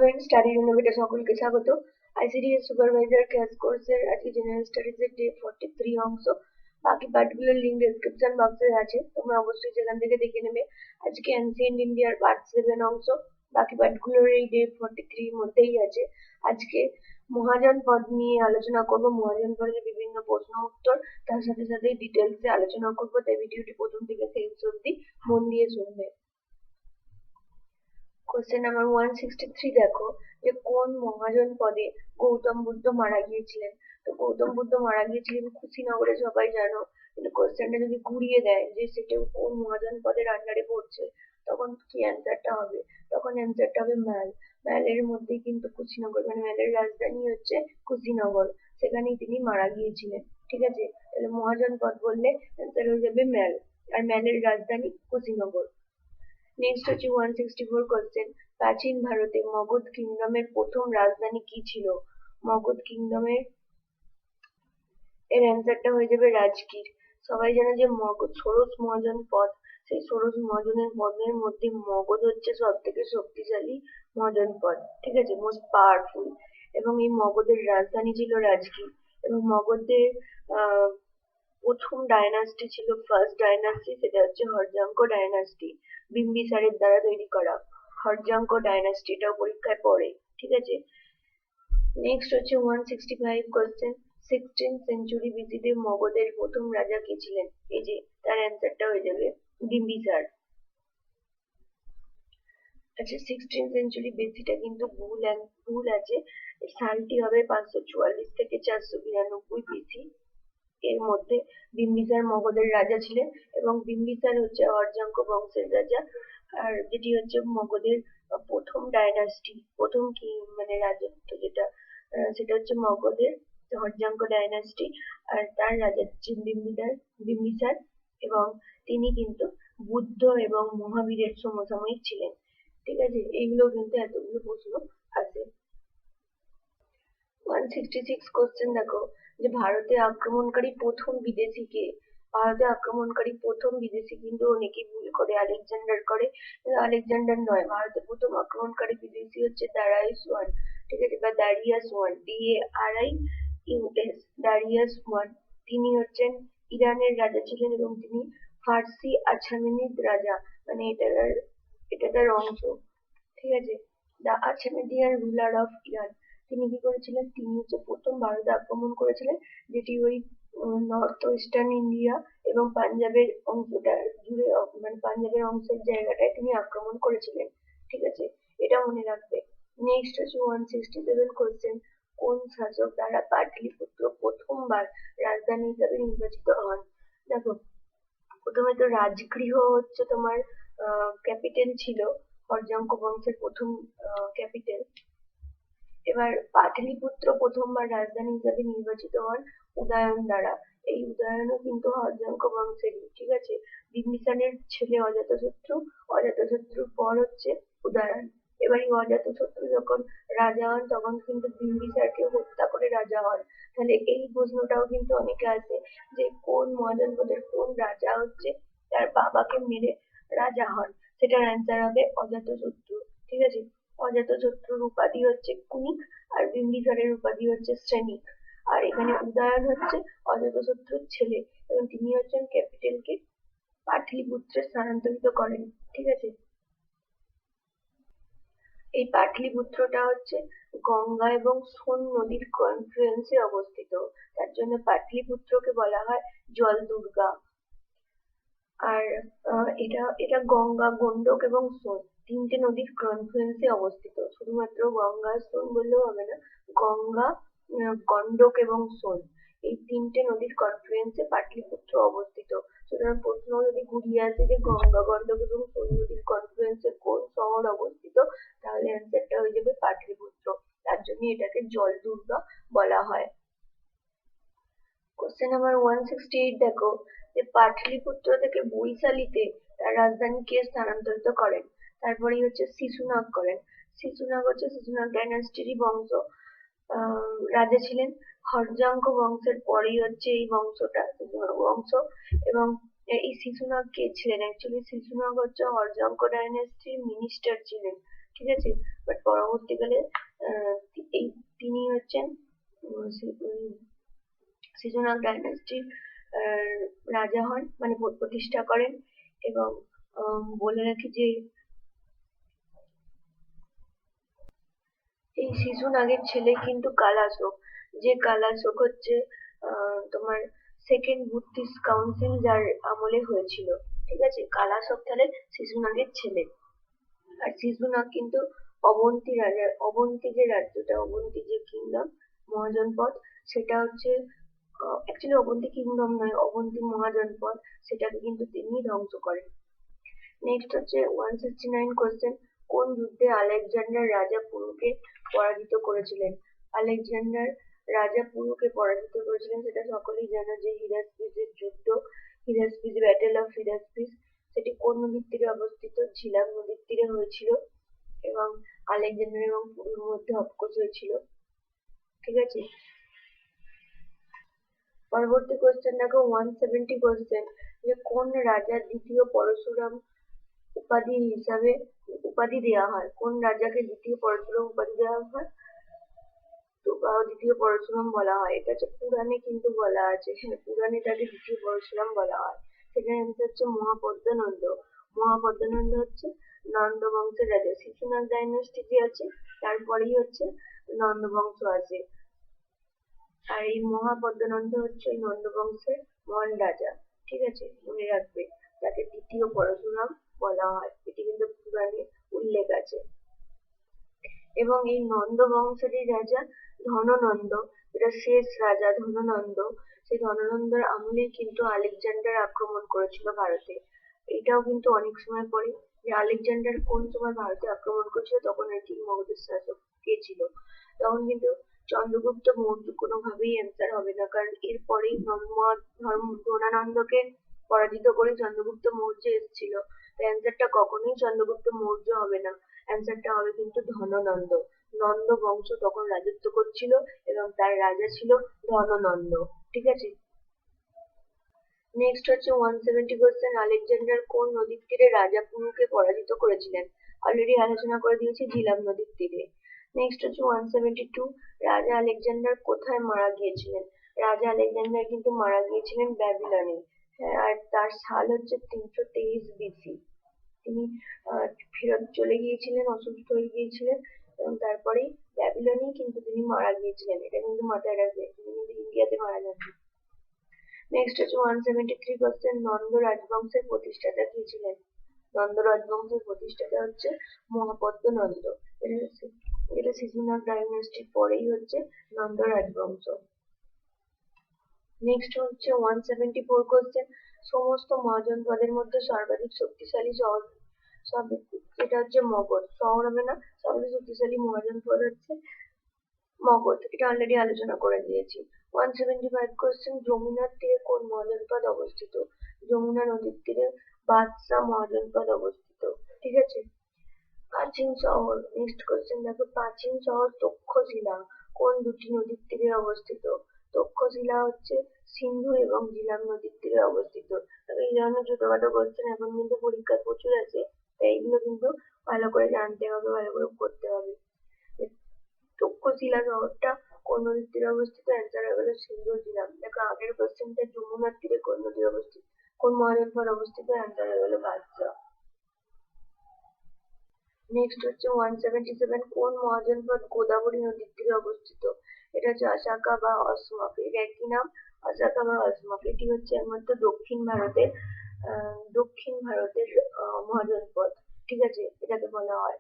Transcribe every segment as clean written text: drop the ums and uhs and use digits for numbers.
Student study রিনোভেটে সকলকে স্বাগত। ICDS supervisor crash কোর্সের আজকে জেনারেল স্টাডিজের ডে 43 অংশ। বাকি পার্টিকুলার লিঙ্ক ডেসক্রিপশন বক্সে আছে, তোমরা অবশ্যই সেখান থেকে দেখে নেবে। আজকে এনসিয়েন্ট ইন্ডিয়ার পার্ট 7 অংশ, বাকি পার্টিকুলার এই ডে 43 এর মধ্যেই আছে। আজকে মহাজন পদ নিয়ে আলোচনা করব, মহাজন পদের বিভিন্ন প্রশ্ন উত্তর, তার সাথে সাথে ডিটেলসে আলোচনা করব। তাই ভিডিওটি প্রথম থেকে শেষ অবধি মন দিয়ে শুনবে। কোশ্চেন নাম্বার 163 দেখো, যে কোন মহাজন পদে গৌতম বুদ্ধ মারা গিয়েছিলেন। তো গৌতম বুদ্ধ মারা গিয়েছিলেন কুশিনগরে, সবাই জানো। কিন্তু কোশ্চেনটা যদি ঘুরিয়ে দেয় যে সেটা কোন মহাজন পদের আন্ডারে পড়ছে, তখন কি অ্যান্সারটা হবে? তখন অ্যান্সারটা হবে ম্যাল। ম্যালের মধ্যেই কিন্তু কুশিনগর, মানে ম্যালের রাজধানী হচ্ছে কুশিনগর, সেখানেই তিনি মারা গিয়েছিলেন। ঠিক আছে, তাহলে মহাজন পদ বললে অ্যান্সার হয়ে যাবে ম্যাল, আর ম্যালের রাজধানী কুশিনগর। নেক্সট হচ্ছে 164 কোশ্চেন, প্রাচীন ভারতে মগধ কিংডমের প্রথম রাজধানী কি ছিল? মগধ কিংডমের এর অ্যান্সারটা হয়ে যাবে রাজগীর। সবাই জানে যে মগধ ষোড়শ মহাজন পদ, সেই ষোড়শ মহাজনের পদের মধ্যে মগধ হচ্ছে সব থেকে শক্তিশালী মহাজন পদ, ঠিক আছে, মোস্ট পাওয়ারফুল। এবং এই মগধের রাজধানী ছিল রাজগীর। এবং মগধের প্রথম ডায়নাস্টি ছিল, ফার্স্ট ডায়নাস্টি, সেটা হচ্ছে হর্যাঙ্ক ডায়নাস্টি, বিম্বিসারের দ্বারা তৈরি করা হর্যাঙ্ক ডায়নাস্টিটাও পরীক্ষায় পড়ে। ঠিক আছে, নেক্সট হচ্ছে 165 কোশ্চেন, 16th সেঞ্চুরি বিসিতে মগধের প্রথম রাজা কে ছিলেন? এই যে তার অ্যান্সারটা হয়ে যাবে বিম্বিসার। আচ্ছা, 16th সেঞ্চুরি বিসিটা কিন্তু ভুল আছে, সালটি হবে 544 থেকে 492 বিসি। এর মধ্যে বিম্বিসার মগধের রাজা ছিলেন, এবং বিম্বিসার হচ্ছে হর্যাঙ্ক বংশের রাজা, আর যেটি হচ্ছে মগধের প্রথম ডায়নাস্টি, প্রথম কি মানে রাজত্ব যেটা, সেটা হচ্ছে মগধের হর্যাঙ্ক ডায়নাস্টি, আর তার রাজা ছিলেন বিম্বিসার, এবং তিনি কিন্তু বুদ্ধ এবং মহাবীরের সমসাময়িক ছিলেন। ঠিক আছে, এইগুলো কিন্তু এতগুলো প্রশ্ন আছে। 166 কোশ্চেন দেখো, যে ভারতে আক্রমণকারী প্রথম বিদেশি কে? ভারতে আক্রমণকারী প্রথম বিদেশি কিন্তু অনেকে ভুল করে আলেকজান্ডার করে, আলেকজান্ডার নয়। ভারতে প্রথম আক্রমণকারী বিদেশি হচ্ছে দারাইস ওয়ান, ঠিক আছে, বা দারিয়াস ওয়ান, DARIUS, দারিয়াস ওয়ান। তিনি হচ্ছেন ইরানের রাজা ছিলেন, এবং তিনি ফার্সি আছামেনিদ রাজা, মানে এটা তার অংশ। ঠিক আছে, দ্য আছামেনিয়ান রুলার অফ ইরান। তিনি কি করেছিলেন? তিনি হচ্ছে প্রথম ভারতে আক্রমণ করেছিলেন, যেটি ওই নর্থ ওয়েস্টার্ন ইন্ডিয়া এবং পাঞ্জাবের অংশটা জুড়ে, মানে পাঞ্জাবের অংশের জায়গাটায় তিনি আক্রমণ করেছিলেন। ঠিক আছে, এটা মনে রাখবে। নেক্সট হচ্ছে 167 কোশ্চেন, কোন শাসক দ্বারা পাটলিপুত্র প্রথমবার রাজধানী হিসাবে নির্বাচিত হন? দেখো, প্রথমে তো রাজগৃহ হচ্ছে তোমার ক্যাপিটাল ছিল, হর্যাঙ্ক বংশের প্রথম ক্যাপিটাল। এবার পাটলিপুত্র প্রথমবার রাজধানী হিসাবে নির্বাচিত হন উদয়ন দ্বারা। এই উদয়নও কিন্তু হর্যাঙ্ক বংশেরই। ঠিক আছে, বিম্বিসারের ছেলে অজাতশত্রু, অজাতশত্রুর পর হচ্ছে উদয়ন। এবার এই অজাতশত্রু যখন রাজা হন, তখন কিন্তু বিম্বিসারকে হত্যা করে রাজা হন। তাহলে এই প্রশ্নটাও কিন্তু অনেকে আসে, যে কোন মহাজন পদের কোন রাজা হচ্ছে তার বাবাকে মেরে রাজা হন, সেটার অ্যান্সার হবে অজাতশত্রু। ঠিক আছে, অজাতশত্রুর উপাধি হচ্ছে কুনিক, আর বিম্বিসারের উপাধি হচ্ছে শ্রেণিক। আর এখানে উদয়ন হচ্ছে অজাতশত্রুর ছেলে, এবং তিনি হচ্ছেন ক্যাপিটালকে পাটলিপুত্রে স্থানান্তরিত করেন। ঠিক আছে, এই পাটলিপুত্রটা হচ্ছে গঙ্গা এবং সোন নদীর কনফ্লুয়েন্সে অবস্থিত, তার জন্য পাটলিপুত্রকে বলা হয় জল দুর্গা। আর এটা গঙ্গা, গন্ডক এবং সোন তিনটে নদীর কনফ্লুয়েন্সে অবস্থিত। শুধুমাত্র গঙ্গা সোন বললেও হবে না, গঙ্গা, গন্ডক এবং সোন, এই তিনটে নদীর কনফ্লুয়েন্সে পাটলিপুত্র অবস্থিত। সুতরাং প্রশ্ন যদি ঘুরিয়ে আসে যে গঙ্গা, গন্ডক এবং সোন নদীর কনফ্লুয়েন্সে কোন শহর অবস্থিত, তাহলে অ্যান্সারটা হয়ে যাবে পাটলিপুত্র। তার জন্য এটাকে জল দুর্গা বলা হয়। কোশ্চেন নাম্বার 168 দেখো, যে পাটলিপুত্র থেকে বৈশালীতে তার রাজধানী কে স্থানান্তরিত করেন? তারপরেই হচ্ছে শিশুনাগ করেন। শিশুনাগ হচ্ছে শিশুনাগ ডাইনাস্টিরই বংশ, রাজা ছিলেন। হর্যাঙ্ক বংশের পরেই হচ্ছে এই বংশটা, শিশুনাগ বংশ। এবং এই শিশুনাগ কে ছিলেন? অ্যাকচুয়ালি শিশুনাগ হচ্ছে হর্যাঙ্ক ডাইনাস্টির মিনিস্টার ছিলেন। ঠিক আছে। বাট পরবর্তীকালে এই তিনি হচ্ছেন সিজুনাক ডাইনাস্টির রাজা হন, মানে প্রতিষ্ঠা করেন। এবং বলে রাখি যে এই সিজুনাগের ছেলে কিন্তু কালাশোক, যে কালাশোক হচ্ছে তোমার সেকেন্ড বুদ্ধিস্ট কাউন্সিল যার আমলে হয়েছিল। ঠিক আছে, কালাশোক তাহলে সিজুনাগের ছেলে। আর সিজুনাগ কিন্তু অবন্তী রাজা, অবন্তী যে রাজ্যটা, অবন্তী যে কিংডম মহাজনপদ, সেটা হচ্ছে অ্যাকচুয়ালি অবন্তী কিংডম নয়, অবন্তী মহাজনপদ, সেটাকে কিন্তু তিনি ধ্বংস করেন। নেক্সট হচ্ছে 169 কোশ্চেন, কোন যুদ্ধে আলেকজান্ডার রাজা পুরুকে পরাজিত করেছিলেন? আলেকজান্ডার রাজা পুরুকে পরাজিত করেছিলেন সেটা সকলেই জানো, যে হিরাসপিসের যুদ্ধ, হিরাসপিস, ব্যাটেল অফ হিরাসপিস। সেটি কোন নদীর তীরে অবস্থিত? ঝিলাম নদীর তীরে হয়েছিল এবং আলেকজান্ডার এবং পুরুর মধ্যে অফকোর্স হয়েছিল। ঠিক আছে, পরবর্তী কোশ্চেন দেখো 170 কোশ্চেন, যে কোন রাজা দ্বিতীয় পরশুরাম উপাধি দেওয়া হয়? কোন রাজাকে দ্বিতীয় পরশুরাম উপাধি দেওয়া হয়? তো দ্বিতীয় পরশুরাম বলা হয়, এটা হচ্ছে পুরাণে কিন্তু বলা আছে, হ্যাঁ পুরাণে তাকে দ্বিতীয় পরশুরাম বলা হয়। সেটার অ্যান্সার হচ্ছে মহাপদ্মনন্দ। মহাপদ্মনন্দ হচ্ছে নন্দ বংশের রাজা। সিসুনাক ডাইনাস্টি যে আছে তারপরেই হচ্ছে নন্দ বংশ আছে। আর এই মহাপদ্মনন্দ হচ্ছে ওই নন্দ বংশের মহান রাজা। ঠিক আছে, মনে রাখবে, যাকে দ্বিতীয় পরশুরাম বলা হয়, এটি কিন্তু পুরাণে উল্লেখ আছে। এবং এই নন্দ বংশেরই রাজা ধননন্দ, এটা শেষ রাজা ধননন্দ, সেই ধননন্দর আমলেই কিন্তু আলেকজান্ডার আক্রমণ করেছিল ভারতে। এটাও কিন্তু অনেক সময় পরে, যে আলেকজান্ডার কোন সময় ভারতে আক্রমণ করেছিল, তখন আর কি মগধের শাসক কে ছিল, তখন কিন্তু চন্দ্রগুপ্ত মৌর্য কোনোভাবেই অ্যান্সার হবে না, কারণ এরপরেই ধনানন্দকে পরাজিত করে চন্দ্রগুপ্ত মৌর্য এসেছিল। অ্যান্সারটা কখনোই চন্দ্রগুপ্ত মৌর্য হবে না, অ্যান্সারটা হবে কিন্তু ধননন্দ। নন্দ বংশ তখন রাজত্ব করছিল এবং তার রাজা ছিল ধননন্দ। ঠিক আছে, নেক্সট হচ্ছে 170 কোশ্চেন, আলেকজান্ডার কোন নদীর তীরে রাজা পুরুকে পরাজিত করেছিলেন? অলরেডি আলোচনা করে দিয়েছি, ঝিলাম নদীর তীরে। নেক্সট হচ্ছে 172, রাজা আলেকজান্ডার কোথায় মারা গিয়েছিলেন? রাজা আলেকজান্ডার কিন্তু মারা গিয়েছিলেন ব্যাবিলনে। হ্যাঁ, আর তার সাল হচ্ছে 323 বিসি। তিনি ফেরত চলে গিয়েছিলেন, অসুস্থ হয়ে গিয়েছিলেন এবং তারপরেই ব্যাবিলনেই কিন্তু তিনি মারা গিয়েছিলেন। এটা কিন্তু মাথায় রাখবে, তিনি কিন্তু ইন্ডিয়াতে মারা যাননি। নেক্সট হচ্ছে 173 কোশ্চেন, নন্দ রাজবংশের প্রতিষ্ঠাতা কে ছিলেন? নন্দ রাজবংশের প্রতিষ্ঠাতা হচ্ছে মহাপদ্ম নন্দ। এটা সিজুনাক ডাইনাস্টির পরেই হচ্ছে নন্দ রাজবংশ। নেক্সট হচ্ছে 174 কোশ্চেন, সমস্ত মহাজনপদের মধ্যে সর্বাধিক শক্তিশালী শহর যেটা হচ্ছে মগধ। শহর হবে না, সবচেয়ে শক্তিশালী মহাজনপদ হচ্ছে মগধ, এটা অলরেডি আলোচনা করে দিয়েছি। 175 কোশ্চেন, যমুনার তীরে কোন মহাজনপদ অবস্থিত? যমুনা নদীর তীরে বাদশা মহাজনপদ অবস্থিত। ঠিক আছে, প্রাচীন শহর, নেক্সট কোশ্চেন দেখো, প্রাচীন শহর তক্ষশিলা কোন দুটি নদীর তীরে অবস্থিত? তক্ষশিলা হচ্ছে সিন্ধু এবং ঝিলাম নদীর তীরে অবস্থিত। তবে এই ধরনের ছোটখাটো কোশ্চেন এখন কিন্তু পরীক্ষায় প্রচুর আছে, তাই এগুলো কিন্তু ভালো করে জানতে হবে, ভালো করে করতে হবে। তক্ষশিলা শহরটা কোন নদীর তীরে অবস্থিত? অ্যান্সার হয়ে গেল সিন্ধু ঝিলাম। দেখো আগের কোশ্চেনটা যমুনার তীরে কোন নদী অবস্থিত, কোন মহাজনপদ অবস্থিত? অ্যান্সার হয়ে গেল বাদশা। নেক্সট হচ্ছে 177, কোন মহাজনপদ গোদাবরী নদীর তীরে অবস্থিত? এটা হচ্ছে আসাকা বা অসমক, এর একই নাম আসাকা বা অসমক। এটি হচ্ছে একমাত্র দক্ষিণ ভারতের মহাজনপদ। ঠিক আছে, এটাকে বলা হয়।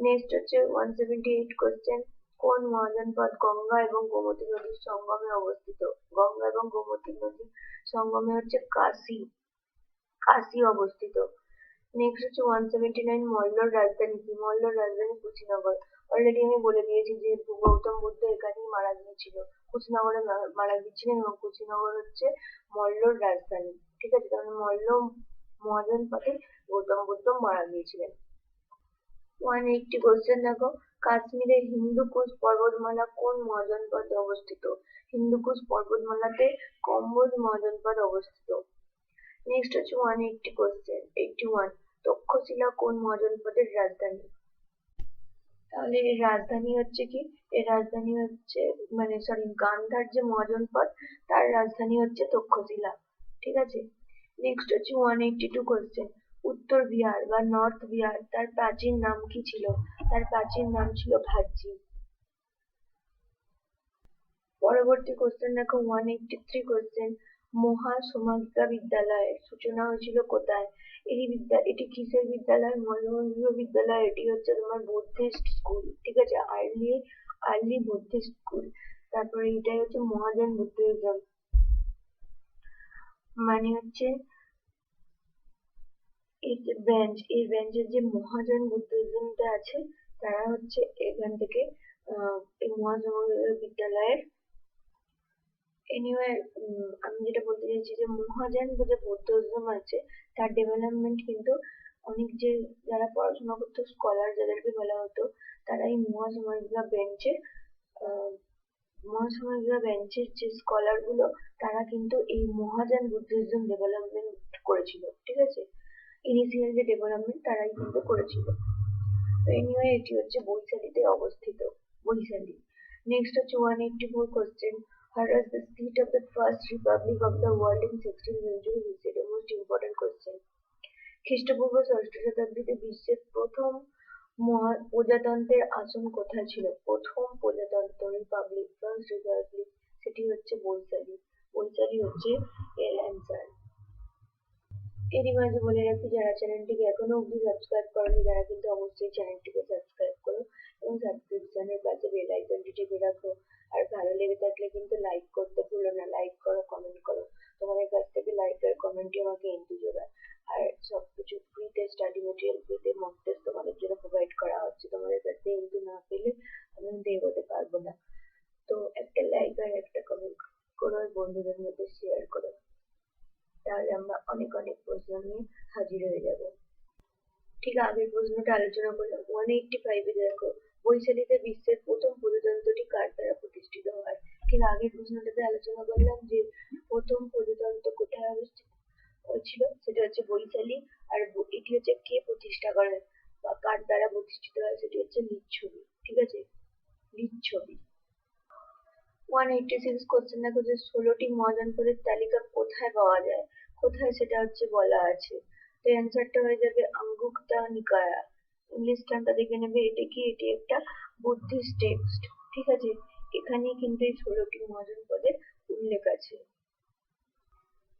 নেক্সট হচ্ছে 178 কোশ্চেন, কোন মহাজনপদ গঙ্গা এবং গোমতী নদীর সঙ্গমে অবস্থিত? গঙ্গা এবং গোমতী নদীর সঙ্গমে হচ্ছে কাশী অবস্থিত। নেক্সট হচ্ছে 179, মল্লর রাজধানী কি? মল্লর রাজধানী কুশিনগর। অলরেডি আমি বলে দিয়েছি যে গৌতম বুদ্ধ এখানেই মারা গিয়েছিল, কুশিনগরে মারা গিয়েছিলেন এবং কুশিনগর হচ্ছে মল্লর রাজধানী। ঠিক আছে, তাহলে মল্ল মহাজনপদে গৌতম বুদ্ধ মারা গিয়েছিলেন। 180 কোশ্চেন দেখো, কাশ্মীরের হিন্দুকুশ পর্বতমালা কোন মহাজনপদে অবস্থিত? হিন্দুকুশ পর্বতমালাতে কম্বোজ মহাজনপদ অবস্থিত। নেক্সট হচ্ছে 180 কোশ্চেন 81, তক্ষশিলা কোন মহাজনপদের রাজধানী? তাহলে এর রাজধানী হচ্ছে কি? এর রাজধানী হচ্ছে মানে সরি গান্ধার যে মহাজনপদ তার রাজধানী হচ্ছে তক্ষশিলা। ঠিক আছে। নেক্সট হচ্ছে 182 কোশ্চেন। উত্তর বিহার বা নর্থ বিহার তার প্রাচীন নাম কি ছিল? তার প্রাচীন নাম ছিল ভাজ্জি। পরবর্তী কোশ্চেন দেখো 183 কোশ্চেন। মহাসমাঙ্গিকা বিদ্যালয়ের সূচনা হয়েছিল কোথায়? এটি কিসের বিদ্যালয়? মহাসমাঙ্গিকা বিদ্যালয় এটি হচ্ছে তোমার বুদ্ধিস্ট স্কুল। ঠিক আছে, আর্লি বুদ্ধিস্ট স্কুল। তারপরে এটাই হচ্ছে মহাযান বুদ্ধিজম, মানে হচ্ছে এই যে ব্রাঞ্চের যে মহাযান বুদ্ধিজমটা আছে তারা হচ্ছে এখান থেকে এই মহাসমাঙ্গিকা বিদ্যালয়ের এনিওয়ে আমি যেটা বলতে চাইছি যে মহাযান যে বুদ্ধিজম আছে তার ডেভেলপমেন্ট কিন্তু অনেক যে যারা পড়াশোনা করতো স্কলার যাদেরকে বলা হতো তারা এই মহাসমাঙ্গিকা বেঞ্চের যে স্কলার গুলো তারা কিন্তু এই মহাযান বুদ্ধিজম ডেভেলপমেন্ট করেছিল। ঠিক আছে, ইনিশিয়াল যে ডেভেলপমেন্ট তারাই কিন্তু করেছিল। তো এনিওয়ে এটি হচ্ছে বৈশালীতে অবস্থিত, বৈশালী। নেক্সট হচ্ছে 184 question. What was the seat of the first republic of the world in 16th century? This is the most important question. খ্রিস্টপূর্ব ষষ্ঠ শতাব্দীতে বিশ্বের প্রথম প্রজাতন্ত্রের আসন কোথায় ছিল? প্রথম প্রজাতন্ত্র রিপাবলিক, ফার্স্ট রিপাবলিক, সেটি হচ্ছে বৈশালী। বৈশালী হচ্ছে এর অ্যান্সার। এরই মাঝে বলে রাখি যারা চ্যানেলটিকে এখনো অবধি সাবস্ক্রাইব করনি তারা কিন্তু অবশ্যই চ্যানেলটিকে সাবস্ক্রাইব করো এবং সাবস্ক্রিপশনের পাশে বেল আইকনটি টিপে রাখো। আর ভালো লেগে থাকলে কিন্তু লাইক করতে ভুলো না, লাইক করো, কমেন্ট করো। তোমাদের কাছ থেকে লাইক আর কমেন্টই আমাকে এন্টু যোগায়। আর সবকিছু ফ্রিতে স্টাডি মেটেরিয়াল, ফ্রিতে মক টেস্ট তোমাদের জন্য প্রোভাইড করা হচ্ছে। তোমাদের কাছে এন্টু না পেলে আমি এগোতে পারবো না। তো একটা লাইক আর একটা কমেন্ট করো, বন্ধুদের মধ্যে শেয়ার করো, তাহলে আমরা অনেক অনেক প্রশ্ন নিয়ে হাজির হয়ে যাব। ঠিক আগের প্রশ্নটা আলোচনা করলাম 185 এ দেখো বৈশালীতে বিশ্বের প্রথম প্রজাতন্ত্রটি কার দ্বারা প্রতিষ্ঠিত হয়? ঠিক আগের প্রশ্নটাতে আলোচনা করলাম যে প্রথম প্রজাতন্ত্র কোথায় অবস্থিত হয়েছিল, সেটা হচ্ছে বৈশালী। আর এটি হচ্ছে কে প্রতিষ্ঠা করেন বা কার দ্বারা প্রতিষ্ঠিত হয়, সেটি হচ্ছে লিচ্ছবি। ঠিক আছে, লিচ্ছবি। 186 কোশ্চেন দেখো যে 16টি মহাজনপদের তালিকা কোথায় পাওয়া যায়? কোথায় সেটা হচ্ছে বলা আছে। তো অ্যান্সারটা হয়ে যাবে অঙ্গুক্তা নিকায়া। ইংলিশ টার্মটা দেখে নেবে, এটা কি? এটি একটা বুদ্ধিস্ট টেক্সট। ঠিক আছে, এখানে কিন্তু এই 16টি মহাজনপদের উল্লেখ আছে।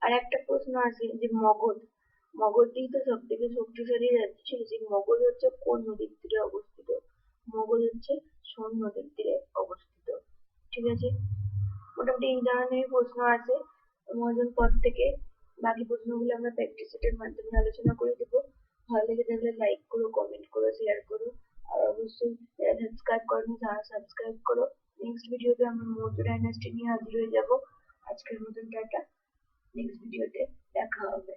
আর একটা প্রশ্ন আছে যে মগধই তো সব থেকে শক্তিশালী রাজ্য ছিল, যে মগধ হচ্ছে কোন নদীর তীরে অবস্থিত? মগধ হচ্ছে সোন নদীর তীরে অবস্থিত। ঠিক আছে, মোটামুটি এই ধরনের প্রশ্ন আছে মহাজনপদ থেকে। বাকি প্রশ্নগুলো আমরা প্র্যাকটিস সেটের মাধ্যমে আলোচনা করে দেবো। ভালো লেগে থাকলে লাইক করো, কমেন্ট করো, শেয়ার করো, আর অবশ্যই যারা সাবস্ক্রাইব করনি তারা সাবস্ক্রাইব করো। নেক্সট ভিডিওতে আমরা মৌর্য ডাইনাস্টি নিয়ে হাজির হয়ে যাব। আজকের মতন টাটা, নেক্সট ভিডিওতে দেখা হবে।